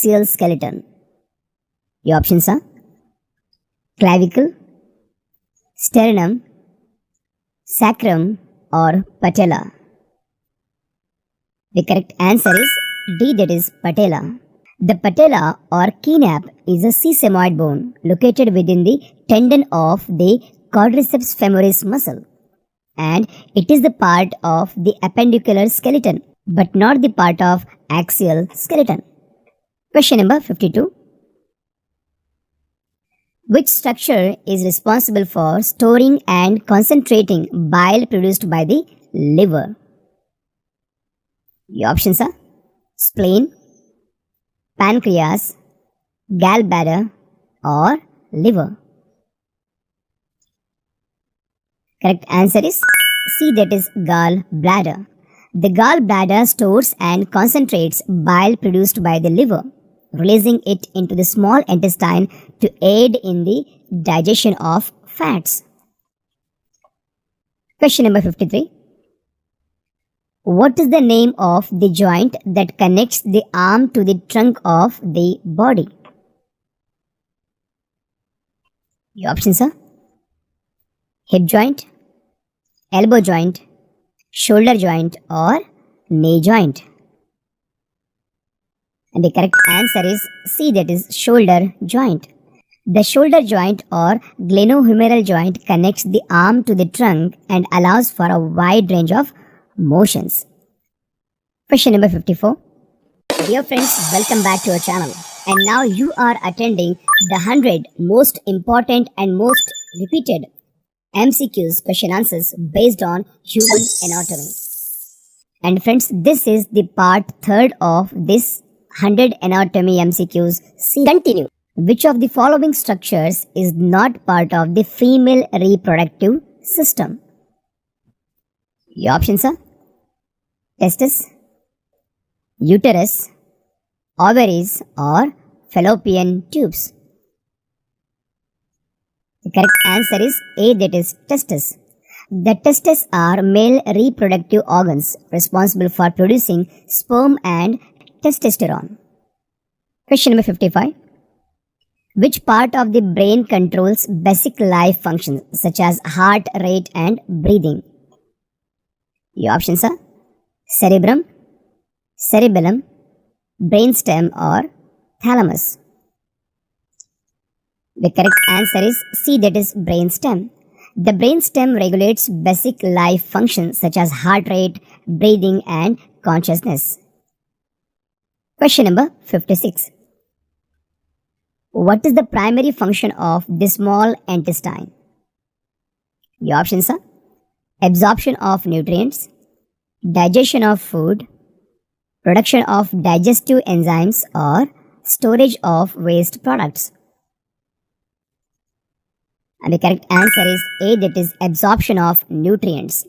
axial skeleton? Your options are clavicle, sternum, sacrum, or patella. The correct answer is D, that is patella. The patella or kneecap is a sesamoid bone located within the tendon of the quadriceps femoris muscle, and it is the part of the appendicular skeleton but not the part of axial skeleton. Question number 52. Which structure is responsible for storing and concentrating bile produced by the liver? Your options are spleen, pancreas, gallbladder, or liver. Correct answer is C, that is gallbladder. The gallbladder stores and concentrates bile produced by the liver, releasing it into the small intestine to aid in the digestion of fats. Question number 53. What is the name of the joint that connects the arm to the trunk of the body? Your options are hip joint, elbow joint, shoulder joint, or knee joint. And the correct answer is C, that is shoulder joint. The shoulder joint or glenohumeral joint connects the arm to the trunk and allows for a wide range of motions. Question number 54. Dear friends, welcome back to our channel. And now you are attending the 100 most important and most repeated MCQs question answers based on human anatomy. And friends, this is the part 3rd of this 100 anatomy MCQs. Continue. Which of the following structures is not part of the female reproductive system? Your options are testes, uterus, ovaries, or fallopian tubes. The correct answer is A, that is testes. The testes are male reproductive organs responsible for producing sperm and testosterone. Question number 55. Which part of the brain controls basic life functions such as heart rate and breathing? Your options are cerebrum, cerebellum, brainstem, or thalamus. The correct answer is C, that is brainstem. The brainstem regulates basic life functions such as heart rate, breathing, and consciousness. Question number 56. What is the primary function of the small intestine? Your options are absorption of nutrients, digestion of food, production of digestive enzymes, or storage of waste products. And the correct answer is A, that is absorption of nutrients.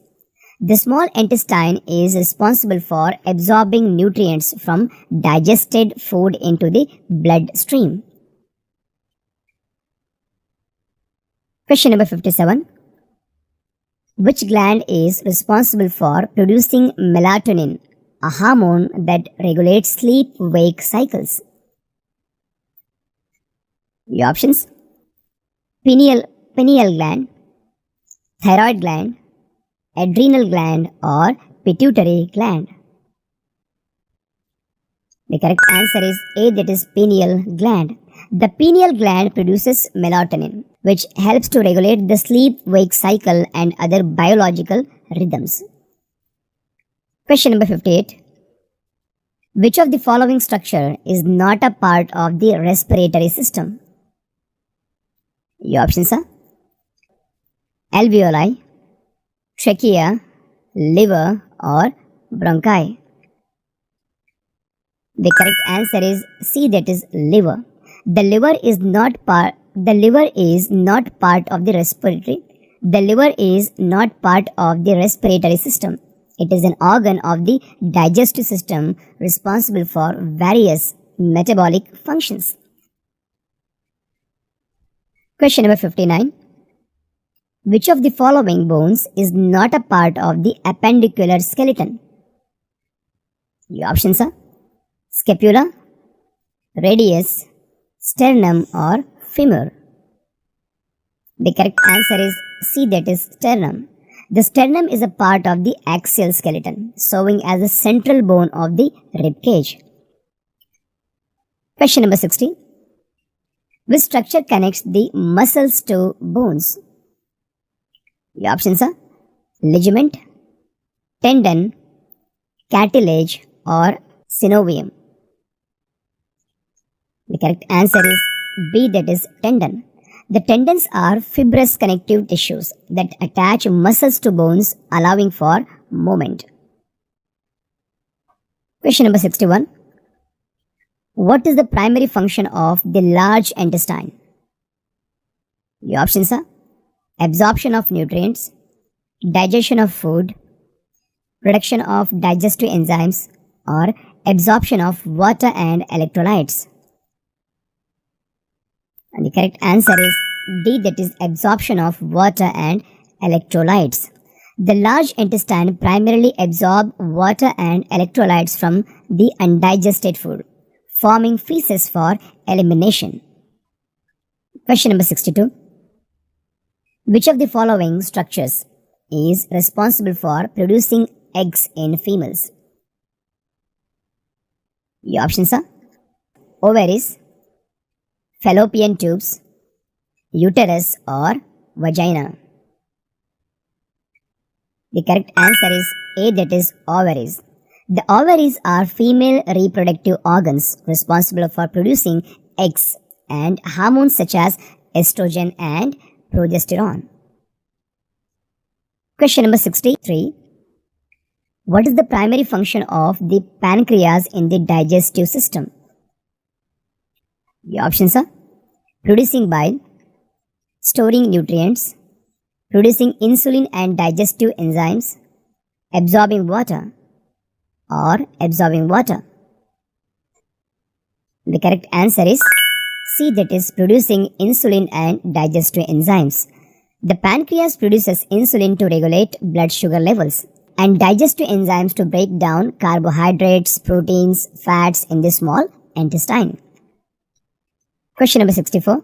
The small intestine is responsible for absorbing nutrients from digested food into the bloodstream. Question number 57. Which gland is responsible for producing melatonin, a hormone that regulates sleep-wake cycles? Your options: pineal gland, thyroid gland, adrenal gland, or pituitary gland. The correct answer is A, that is pineal gland. The pineal gland produces melatonin, which helps to regulate the sleep-wake cycle and other biological rhythms. Question number 58. Which of the following structure is not a part of the respiratory system? Your options are alveoli, trachea, liver, or bronchi. The correct answer is C, that is liver. The liver is not part of the respiratory. The liver is not part of the respiratory system. It is an organ of the digestive system responsible for various metabolic functions. Question number 59. Which of the following bones is not a part of the appendicular skeleton? Your options are scapula, radius, sternum, or femur? The correct answer is C, that is sternum. The sternum is a part of the axial skeleton, serving as the central bone of the rib cage. Question number 60. Which structure connects the muscles to bones? The options are ligament, tendon, cartilage, or synovium. The correct answer is B, that is tendon. The tendons are fibrous connective tissues that attach muscles to bones, allowing for movement. Question number 61. What is the primary function of the large intestine? The options are absorption of nutrients, digestion of food, production of digestive enzymes, or absorption of water and electrolytes. And the correct answer is D, that is absorption of water and electrolytes. The large intestine primarily absorbs water and electrolytes from the undigested food, forming feces for elimination. Question number 62. Which of the following structures is responsible for producing eggs in females? The options are ovaries, fallopian tubes, uterus, or vagina. The correct answer is A, that is ovaries. The ovaries are female reproductive organs responsible for producing eggs and hormones such as estrogen and progesterone. Question number 63. What is the primary function of the pancreas in the digestive system? The options are producing bile, storing nutrients, producing insulin and digestive enzymes, absorbing water, or absorbing water. The correct answer is C, that is producing insulin and digestive enzymes. The pancreas produces insulin to regulate blood sugar levels and digestive enzymes to break down carbohydrates, proteins, fats in the small intestine. Question number 64.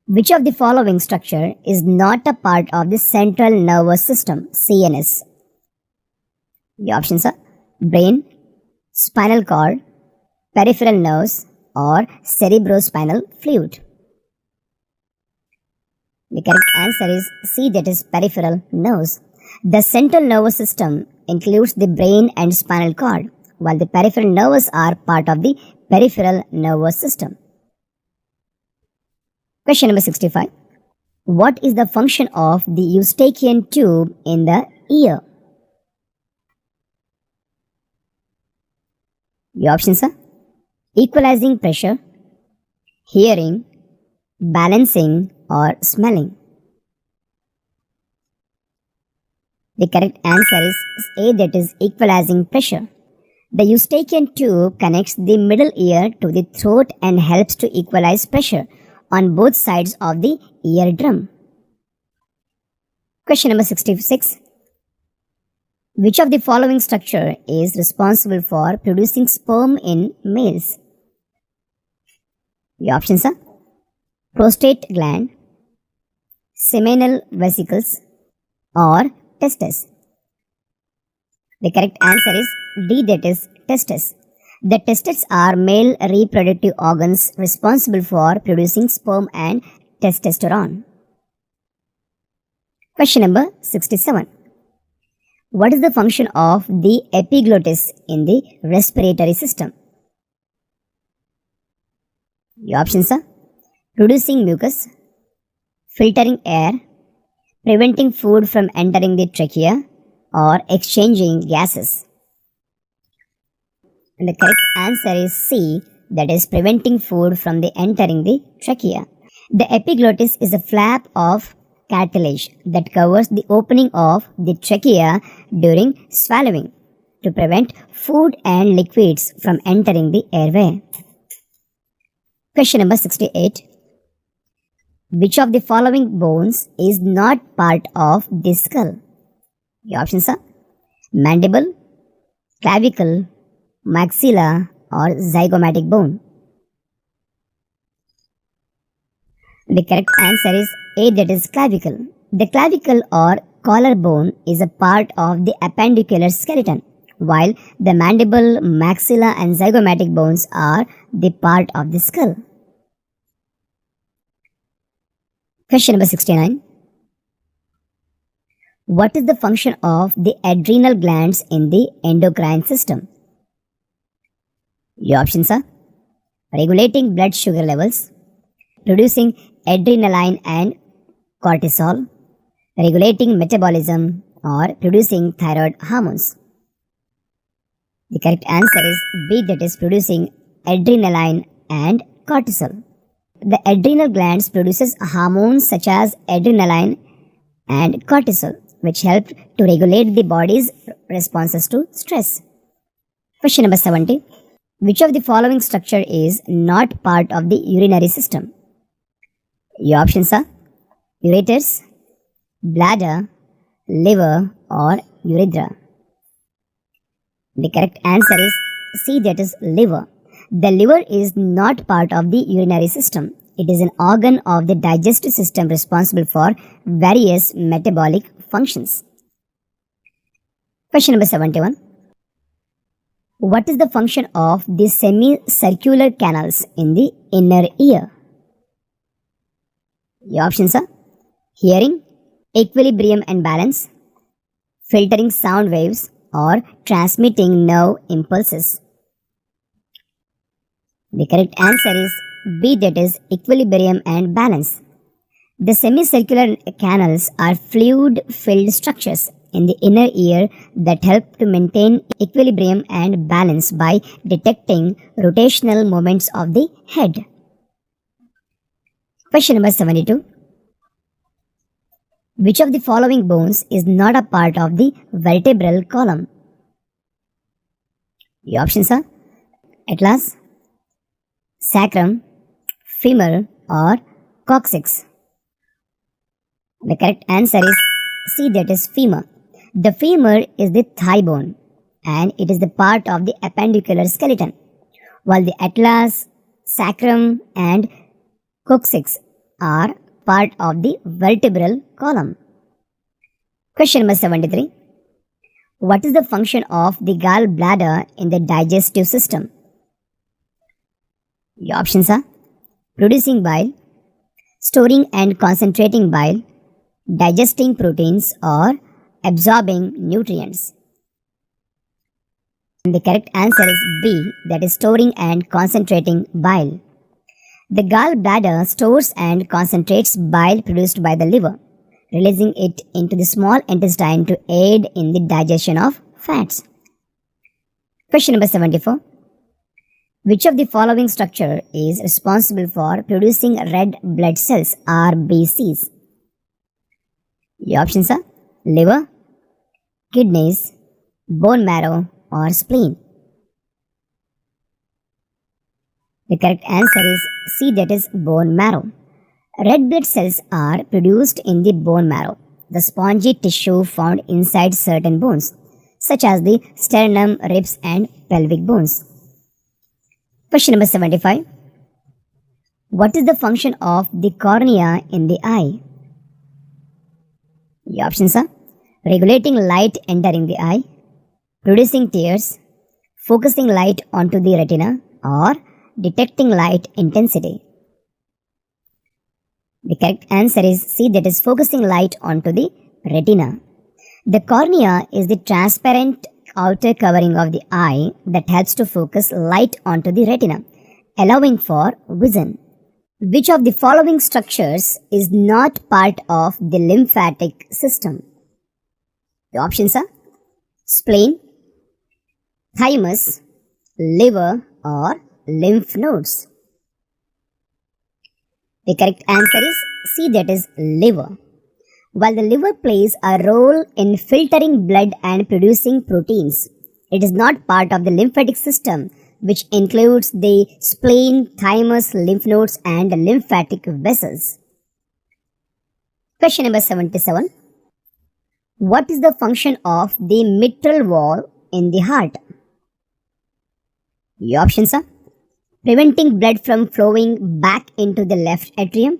Which of the following structure is not a part of the central nervous system, CNS? The options are brain, spinal cord, peripheral nerves, or cerebrospinal fluid. The correct answer is C, that is peripheral nerves. The central nervous system includes the brain and spinal cord, while the peripheral nerves are part of the peripheral nervous system. Question number 65. What is the function of the eustachian tube in the ear? The options are equalizing pressure, hearing, balancing, or smelling. The correct answer is A, that is equalizing pressure. The eustachian tube connects the middle ear to the throat and helps to equalize pressure on both sides of the eardrum. Question number 66. Which of the following structure is responsible for producing sperm in males? The options are prostate gland, seminal vesicles, or testes. The correct answer is D, that is testes. The testes are male reproductive organs responsible for producing sperm and testosterone. Question number 67. What is the function of the epiglottis in the respiratory system? The options are producing mucus, filtering air, preventing food from entering the trachea, or exchanging gases. And the correct answer is C, that is preventing food from entering the trachea. The epiglottis is a flap of cartilage that covers the opening of the trachea during swallowing to prevent food and liquids from entering the airway. Question number 68. Which of the following bones is not part of the skull? The options are mandible, clavicle, maxilla, or zygomatic bone. The correct answer is A, that is clavicle. The clavicle or collarbone is a part of the appendicular skeleton, while the mandible, maxilla, and zygomatic bones are the part of the skull. Question number 69. What is the function of the adrenal glands in the endocrine system? Your options are regulating blood sugar levels, producing adrenaline and cortisol, regulating metabolism, or producing thyroid hormones. The correct answer is B, that is producing adrenaline and cortisol. The adrenal glands produces hormones such as adrenaline and cortisol, which help to regulate the body's responses to stress. Question number 70. Which of the following structure is not part of the urinary system? Your options are ureters, bladder, liver, or urethra. The correct answer is C, that is liver. The liver is not part of the urinary system. It is an organ of the digestive system responsible for various metabolic functions. Question number 71. What is the function of the semicircular canals in the inner ear? Your options are hearing, equilibrium and balance, filtering sound waves, or transmitting nerve impulses. The correct answer is B, that is equilibrium and balance. The semicircular canals are fluid-filled structures in the inner ear that help to maintain equilibrium and balance by detecting rotational movements of the head. Question number 72. Which of the following bones is not a part of the vertebral column? Your options are atlas, sacrum, femur, or coccyx. The correct answer is C, that is femur. The femur is the thigh bone and it is the part of the appendicular skeleton, while the atlas, sacrum, and coccyx are part of the vertebral column. Question number 73. What is the function of the gallbladder in the digestive system? Your options are producing bile, storing and concentrating bile, digesting proteins, or absorbing nutrients. And the correct answer is B, that is storing and concentrating bile. The gallbladder stores and concentrates bile produced by the liver, releasing it into the small intestine to aid in the digestion of fats. Question number 74. Which of the following structure is responsible for producing red blood cells, RBCs? Your options are liver, kidneys, bone marrow, or spleen. The correct answer is C, that is bone marrow. Red blood cells are produced in the bone marrow, the spongy tissue found inside certain bones, such as the sternum, ribs, and pelvic bones. Question number 75. What is the function of the cornea in the eye? The options are regulating light entering the eye, producing tears, focusing light onto the retina, or detecting light intensity. The correct answer is C, that is focusing light onto the retina. The cornea is the transparent outer covering of the eye that helps to focus light onto the retina, allowing for vision. Which of the following structures is not part of the lymphatic system? The options are spleen, thymus, liver, or lymph nodes. The correct answer is C, that is liver. While the liver plays a role in filtering blood and producing proteins, it is not part of the lymphatic system, which includes the spleen, thymus, lymph nodes, and lymphatic vessels. Question number 77. What is the function of the mitral wall in the heart? Your options are preventing blood from flowing back into the left atrium,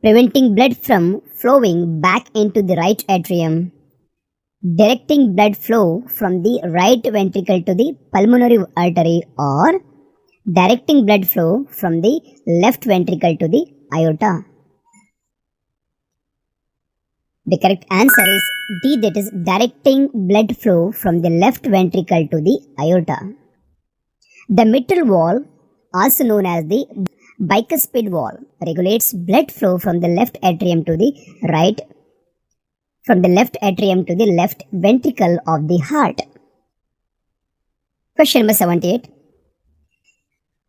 preventing blood from flowing back into the right atrium, directing blood flow from the right ventricle to the pulmonary artery, or directing blood flow from the left ventricle to the aorta. The correct answer is D, that is directing blood flow from the left ventricle to the aorta. The mitral valve, also known as the bicuspid valve, regulates blood flow from the left atrium to the right, from the left atrium to the left ventricle of the heart. Question number 78.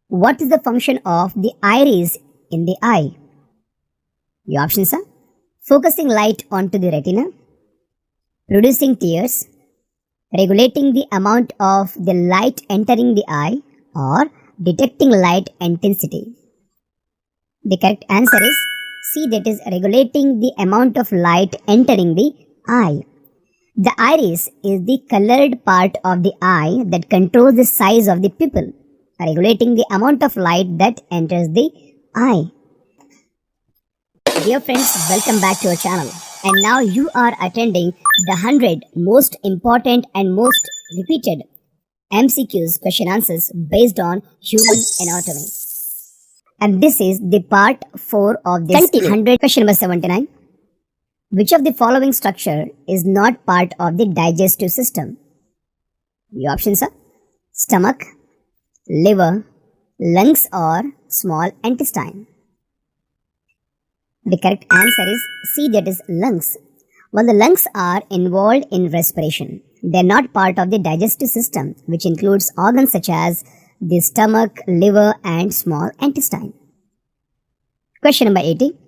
What is the function of the iris in the eye? Your options are focusing light onto the retina, producing tears, regulating the amount of the light entering the eye, or detecting light intensity. The correct answer is C, that is regulating the amount of light entering the eye. The iris is the colored part of the eye that controls the size of the pupil, regulating the amount of light that enters the eye. Dear friends, welcome back to our channel. And now you are attending the 100 most important and most repeated MCQs question answers based on human anatomy. And this is the part 4 of this 100. Question number 79. Which of the following structure is not part of the digestive system? The options are stomach, liver, lungs, or small intestine. The correct answer is C, that is lungs. While the lungs are involved in respiration, they are not part of the digestive system, which includes organs such as the stomach, liver, and small intestine. Question number 80.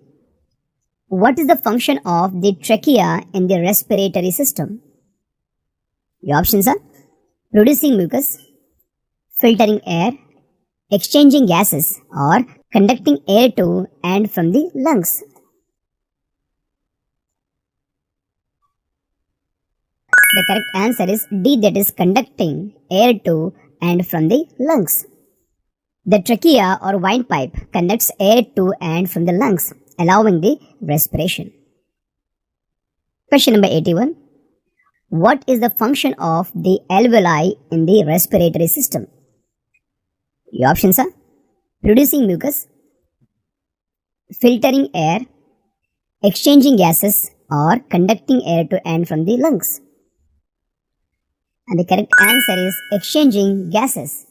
What is the function of the trachea in the respiratory system? The options are producing mucus, filtering air, exchanging gases, or conducting air to and from the lungs. The correct answer is D, that is conducting air to and from the lungs. The trachea or windpipe conducts air to and from the lungs, allowing the respiration. Question number 81. What is the function of the alveoli in the respiratory system? The options are producing mucus, filtering air, exchanging gases, or conducting air to and from the lungs. And the correct answer is exchanging gases.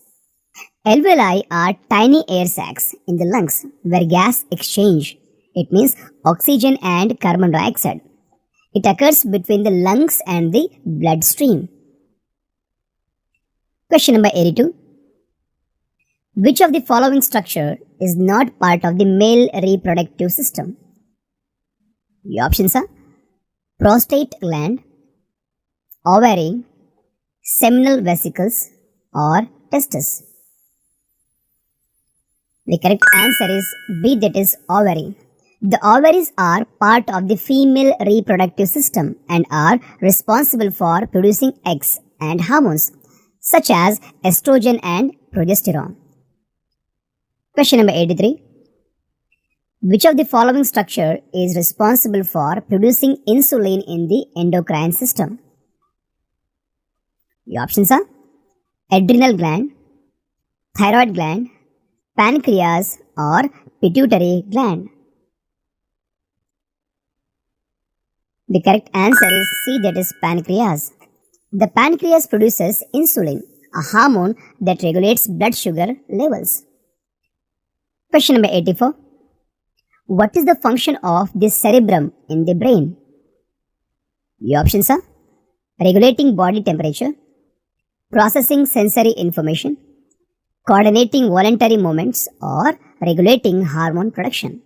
Alveoli are tiny air sacs in the lungs where gas exchange. It means oxygen and carbon dioxide. It occurs between the lungs and the bloodstream. Question number 82. Which of the following structure is not part of the male reproductive system? The options are prostate gland, ovary, seminal vesicles, or testes. The correct answer is B, that is ovary. The ovaries are part of the female reproductive system and are responsible for producing eggs and hormones such as estrogen and progesterone. Question number 83. Which of the following structure is responsible for producing insulin in the endocrine system? The options are adrenal gland, thyroid gland, pancreas, or pituitary gland. The correct answer is C, that is pancreas. The pancreas produces insulin, a hormone that regulates blood sugar levels. Question number 84. What is the function of the cerebrum in the brain? The options are regulating body temperature, processing sensory information, coordinating voluntary movements, or regulating hormone production.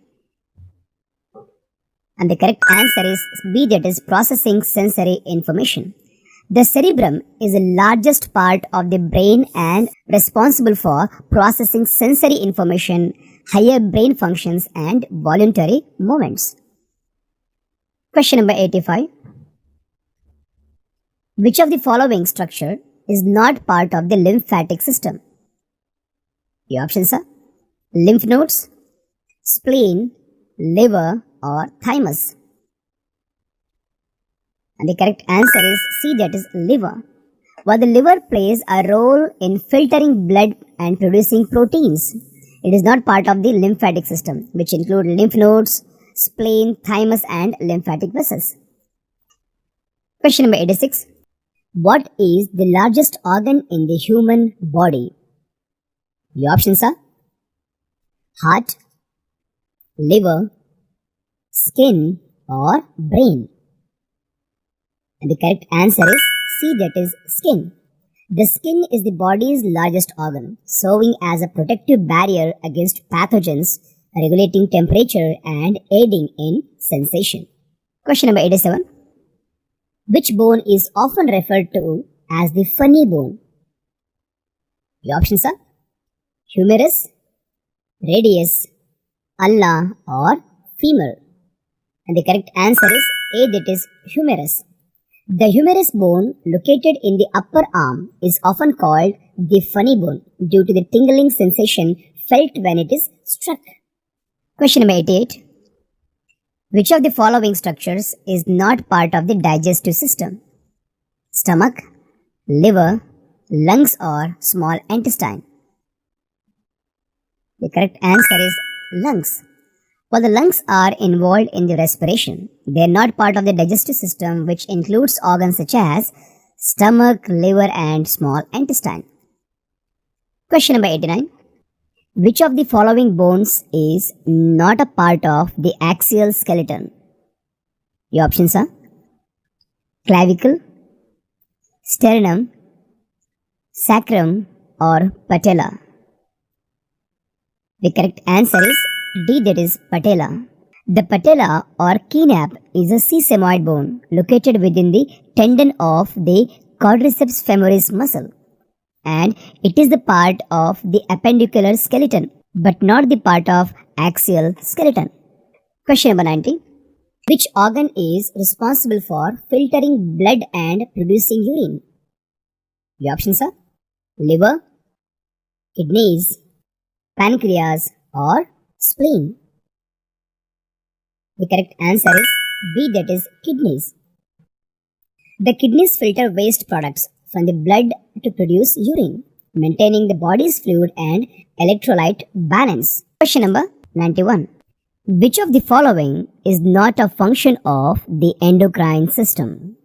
And the correct answer is B, that is processing sensory information. The cerebrum is the largest part of the brain and responsible for processing sensory information, higher brain functions, and voluntary movements. Question number 85. Which of the following structure is not part of the lymphatic system? The options are lymph nodes, spleen, liver, or thymus? And the correct answer is C, that is liver. While the liver plays a role in filtering blood and producing proteins, it is not part of the lymphatic system, which include lymph nodes, spleen, thymus, and lymphatic vessels. Question number 86. What is the largest organ in the human body? The options are heart, liver, skin, or brain. And the correct answer is C, that is skin. The skin is the body's largest organ, serving as a protective barrier against pathogens, regulating temperature and aiding in sensation. Question number 87. Which bone is often referred to as the funny bone? The options are humerus, radius, ulna, or femur. And the correct answer is A, that is humerus. The humerus bone located in the upper arm is often called the funny bone due to the tingling sensation felt when it is struck. Question number 88. Which of the following structures is not part of the digestive system? Stomach, liver, lungs, or small intestine? The correct answer is lungs. While the lungs are involved in the respiration, they are not part of the digestive system, which includes organs such as stomach, liver, and small intestine. Question number 89. Which of the following bones is not a part of the axial skeleton? The options are clavicle, sternum, sacrum, or patella. The correct answer is D, that is patella. The patella or kneecap is a sesamoid bone located within the tendon of the quadriceps femoris muscle, and it is the part of the appendicular skeleton but not the part of axial skeleton. Question number 90. Which organ is responsible for filtering blood and producing urine? The options are liver, kidneys, pancreas, or spleen. The correct answer is B, that is kidneys. The kidneys filter waste products from the blood to produce urine, maintaining the body's fluid and electrolyte balance. Question number 91. Which of the following is not a function of the endocrine system?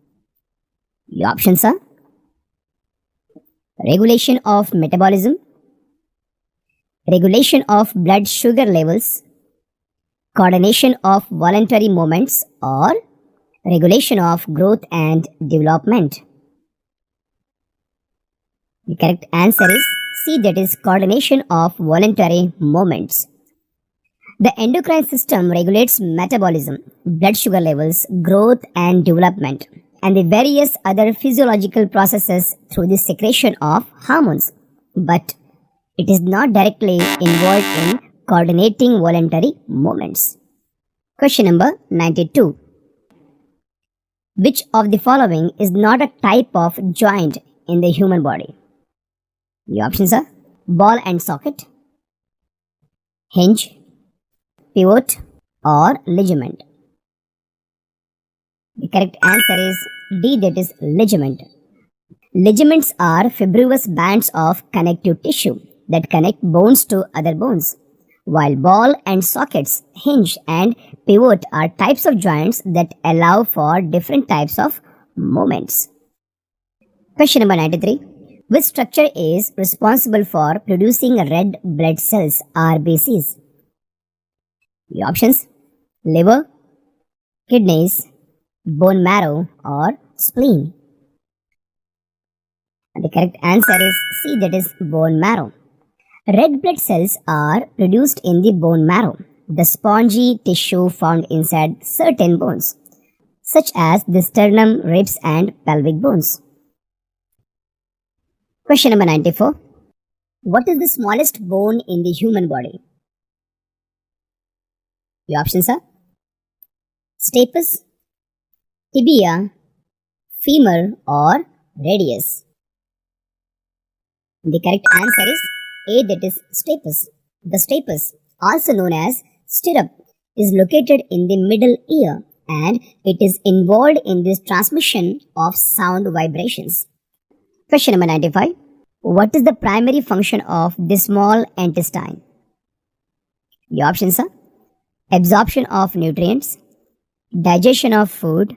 The options are regulation of metabolism, regulation of blood sugar levels, coordination of voluntary movements, or regulation of growth and development. The correct answer is C, that is coordination of voluntary movements. The endocrine system regulates metabolism, blood sugar levels, growth and development, and the various other physiological processes through the secretion of hormones, but it is not directly involved in coordinating voluntary movements. Question number 92. Which of the following is not a type of joint in the human body? The options are ball and socket, hinge, pivot, or ligament. The correct answer is D, that is ligament. Ligaments are fibrous bands of connective tissue that connect bones to other bones, while ball and sockets, hinge, and pivot are types of joints that allow for different types of movements. Question number 93. Which structure is responsible for producing red blood cells, RBCs? The options: liver, kidneys, bone marrow, or spleen. And the correct answer is C, that is bone marrow. Red blood cells are produced in the bone marrow, the spongy tissue found inside certain bones, such as the sternum, ribs, and pelvic bones. Question number 94. What is the smallest bone in the human body? The options are stapes, tibia, femur, or radius. The correct answer is A, that is stapes. The stapes, also known as stirrup, is located in the middle ear and it is involved in this transmission of sound vibrations. Question number 95. What is the primary function of the small intestine? The options are absorption of nutrients, digestion of food,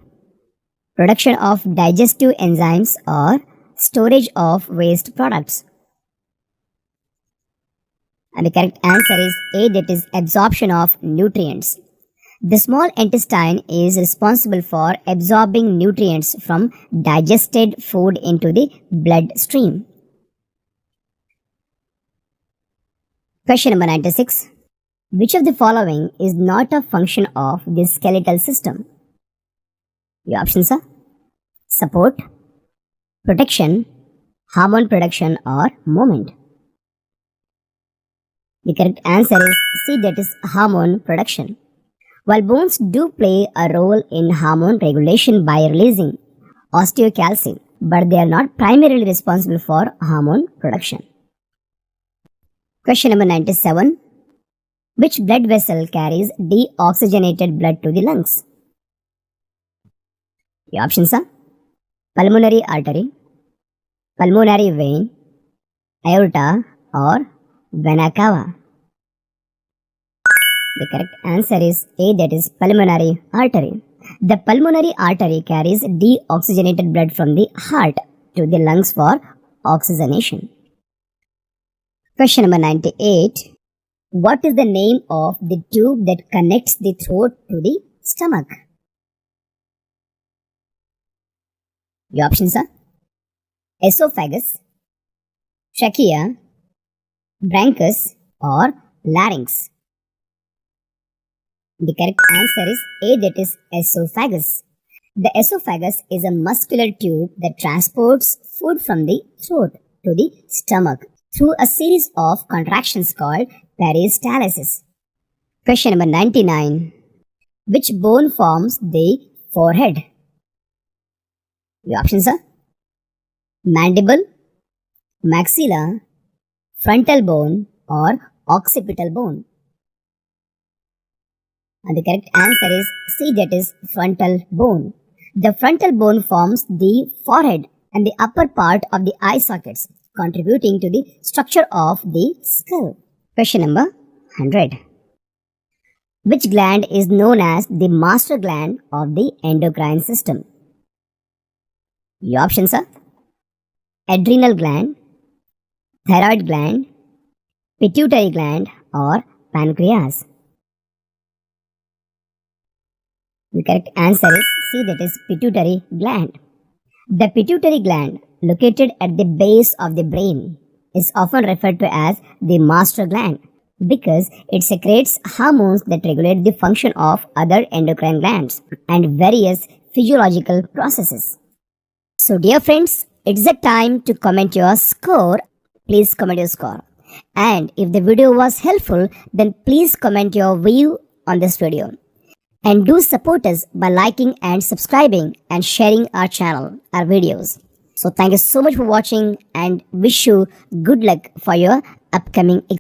production of digestive enzymes, or storage of waste products. And the correct answer is A, that is absorption of nutrients. The small intestine is responsible for absorbing nutrients from digested food into the bloodstream. Question number 96. Which of the following is not a function of the skeletal system? The options are support, protection, hormone production, or movement. The correct answer is C, that is hormone production. While bones do play a role in hormone regulation by releasing osteocalcin, but they are not primarily responsible for hormone production. Question number 97. Which blood vessel carries deoxygenated blood to the lungs? The options are pulmonary artery, pulmonary vein, aorta, or vena cava. The correct answer is A, that is pulmonary artery. The pulmonary artery carries deoxygenated blood from the heart to the lungs for oxygenation. Question number 98. What is the name of the tube that connects the throat to the stomach? The options are esophagus, trachea, bronchus, or larynx. The correct answer is A, that is esophagus. The esophagus is a muscular tube that transports food from the throat to the stomach through a series of contractions called peristalsis. Question number 99. Which bone forms the forehead? The options are mandible, maxilla, frontal bone, or occipital bone. And the correct answer is C, that is frontal bone. The frontal bone forms the forehead and the upper part of the eye sockets, contributing to the structure of the skull. Question number 100. Which gland is known as the master gland of the endocrine system? The options are adrenal gland, thyroid gland, pituitary gland, or pancreas. The correct answer is C, that is pituitary gland. The pituitary gland, located at the base of the brain, is often referred to as the master gland because it secretes hormones that regulate the function of other endocrine glands and various physiological processes. So dear friends, it's the time to comment your score. Please comment your score. And if the video was helpful, then please comment your view on this video. And do support us by liking and subscribing and sharing our channel, our videos. So thank you so much for watching and wish you good luck for your upcoming exam.